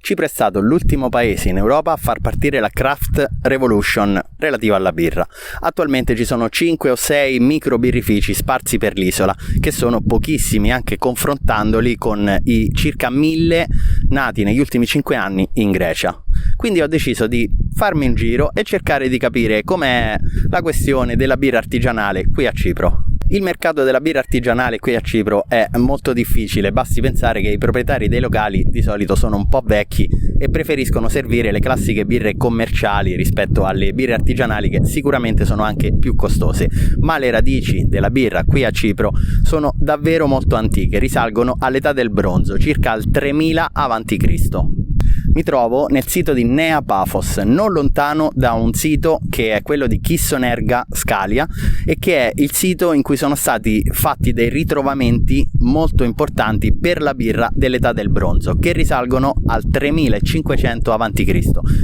Cipro è stato l'ultimo paese in Europa a far partire la Craft Revolution relativa alla birra. Attualmente ci sono 5 o 6 micro birrifici sparsi per l'isola, che sono pochissimi anche confrontandoli con i circa 1000 nati negli ultimi 5 anni in Grecia. Quindi ho deciso di farmi un giro e cercare di capire com'è la questione della birra artigianale qui a Cipro. Il mercato della birra artigianale qui a Cipro è molto difficile, basti pensare che i proprietari dei locali di solito sono un po' vecchi e preferiscono servire le classiche birre commerciali rispetto alle birre artigianali, che sicuramente sono anche più costose, ma le radici della birra qui a Cipro sono davvero molto antiche, risalgono all'età del bronzo, circa al 3000 a.C. Mi trovo nel sito di Nea Paphos, non lontano da un sito che è quello di Chissonerga Scalia e che è il sito in cui sono stati fatti dei ritrovamenti molto importanti per la birra dell'età del bronzo, che risalgono al 3500 a.C.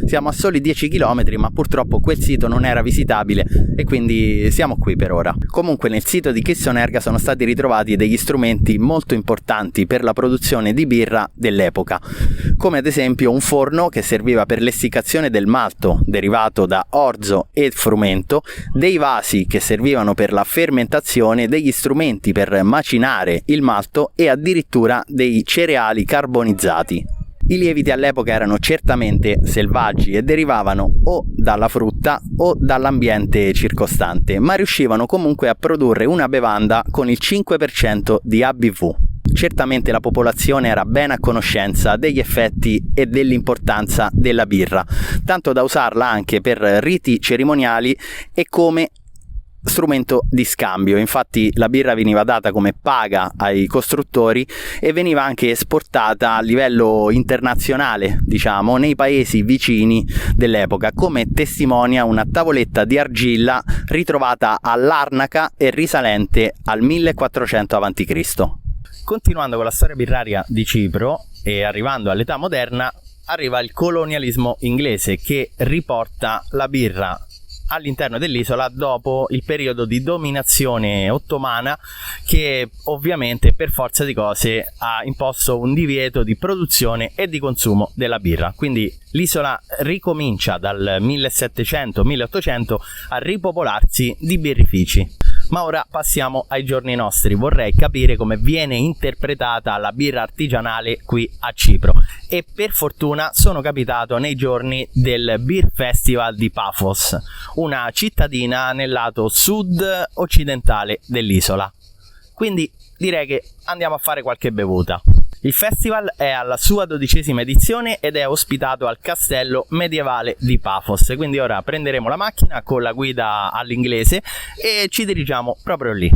Siamo a soli 10 km, ma purtroppo quel sito non era visitabile e quindi siamo qui per ora. Comunque nel sito di Chissonerga sono stati ritrovati degli strumenti molto importanti per la produzione di birra dell'epoca, come ad esempio un forno che serviva per l'essiccazione del malto derivato da orzo e frumento, dei vasi che servivano per la fermentazione, degli strumenti per macinare il malto e addirittura dei cereali carbonizzati. I lieviti all'epoca erano certamente selvaggi e derivavano o dalla frutta o dall'ambiente circostante, ma riuscivano comunque a produrre una bevanda con il 5% di ABV. Certamente la popolazione era ben a conoscenza degli effetti e dell'importanza della birra, tanto da usarla anche per riti cerimoniali e come strumento di scambio. Infatti la birra veniva data come paga ai costruttori e veniva anche esportata a livello internazionale, diciamo, nei paesi vicini dell'epoca, come testimonia una tavoletta di argilla ritrovata a Larnaca e risalente al 1400 a.C. Continuando con la storia birraria di Cipro e arrivando all'età moderna, arriva il colonialismo inglese, che riporta la birra all'interno dell'isola dopo il periodo di dominazione ottomana, che ovviamente per forza di cose ha imposto un divieto di produzione e di consumo della birra. Quindi l'isola ricomincia dal 1700-1800 a ripopolarsi di birrifici. Ma ora passiamo ai giorni nostri. Vorrei capire come viene interpretata la birra artigianale qui a Cipro, e per fortuna sono capitato nei giorni del Beer Festival di Paphos, una cittadina nel lato sud-occidentale dell'isola. Quindi direi che andiamo a fare qualche bevuta. Il festival è alla sua 12ª edizione ed è ospitato al castello medievale di Paphos, quindi ora prenderemo la macchina con la guida all'inglese e ci dirigiamo proprio lì.